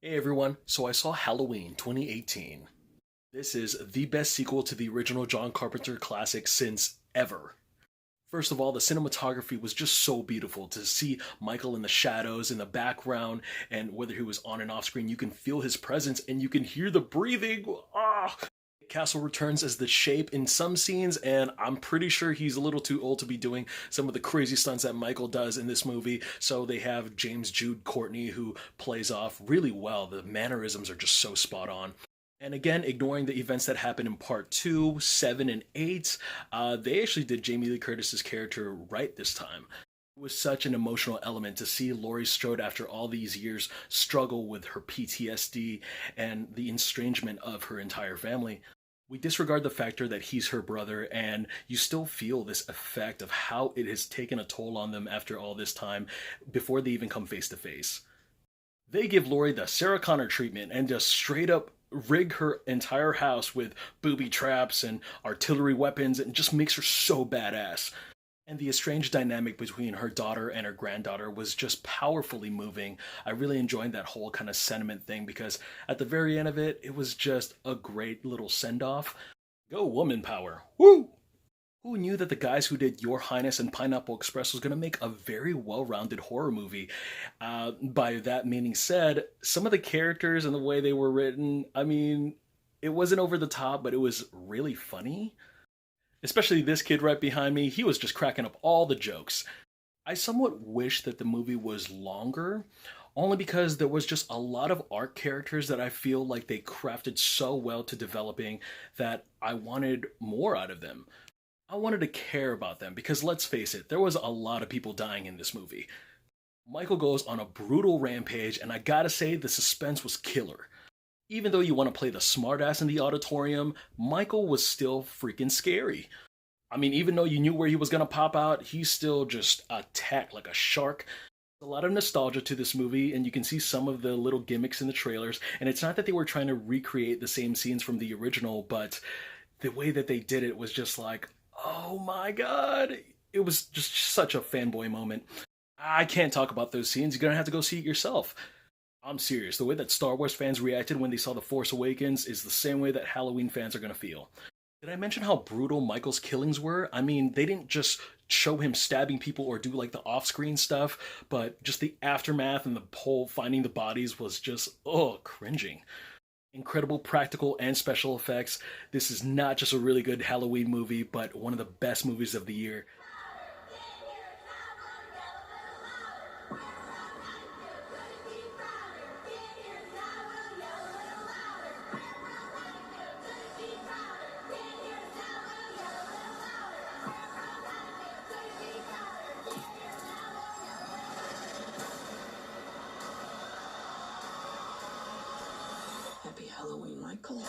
Hey everyone, so I saw Halloween 2018. This is the best sequel to the original John Carpenter classic since ever. First of all, the cinematography was just so beautiful to see Michael in the shadows in the background, and whether he was on and off screen, you can feel his presence and you can hear the breathing. Ah! Castle returns as the shape in some scenes, and I'm pretty sure he's a little too old to be doing some of the crazy stunts that Michael does in this movie. So they have James Jude Courtney, who plays off really well. The mannerisms are just so spot on. And again, ignoring the events that happened in part two, seven, and eight, they actually did Jamie Lee Curtis's character right this time. It was such an emotional element to see Laurie Strode, after all these years, struggle with her PTSD and the estrangement of her entire family. We disregard the factor that he's her brother, and you still feel this effect of how it has taken a toll on them after all this time before they even come face to face. They give Lori the Sarah Connor treatment and just straight up rig her entire house with booby traps and artillery weapons and just makes her so badass. And the estranged dynamic between her daughter and her granddaughter was just powerfully moving. I really enjoyed that whole kind of sentiment thing because at the very end of it, it was just a great little send off. Go woman power. Woo! Who knew that the guys who did Your Highness and Pineapple Express was going to make a very well rounded horror movie? By that meaning said, some of the characters and the way they were written, I mean, it wasn't over the top, but it was really funny. Especially this kid right behind me, he was just cracking up all the jokes. I somewhat wish that the movie was longer, only because there was just a lot of arc characters that I feel like they crafted so well to developing that I wanted more out of them. I wanted to care about them because let's face it, there was a lot of people dying in this movie. Michael goes on a brutal rampage, and I gotta say, the suspense was killer. Even though you want to play the smartass in the auditorium, Michael was still freaking scary. I mean, even though you knew where he was gonna pop out, he still just attacked like a shark. A lot of nostalgia to this movie, and you can see some of the little gimmicks in the trailers. And it's not that they were trying to recreate the same scenes from the original, but the way that they did it was just like, oh my god! It was just such a fanboy moment. I can't talk about those scenes. You're gonna have to go see it yourself. I'm serious. The way that Star Wars fans reacted when they saw The Force Awakens is the same way that Halloween fans are gonna feel. Did I mention how brutal Michael's killings were? I mean, they didn't just show him stabbing people or do like the off screen stuff, but just the aftermath and the whole finding the bodies was just, oh, cringing. Incredible practical and special effects. This is not just a really good Halloween movie, but one of the best movies of the year. Happy Halloween, Michael.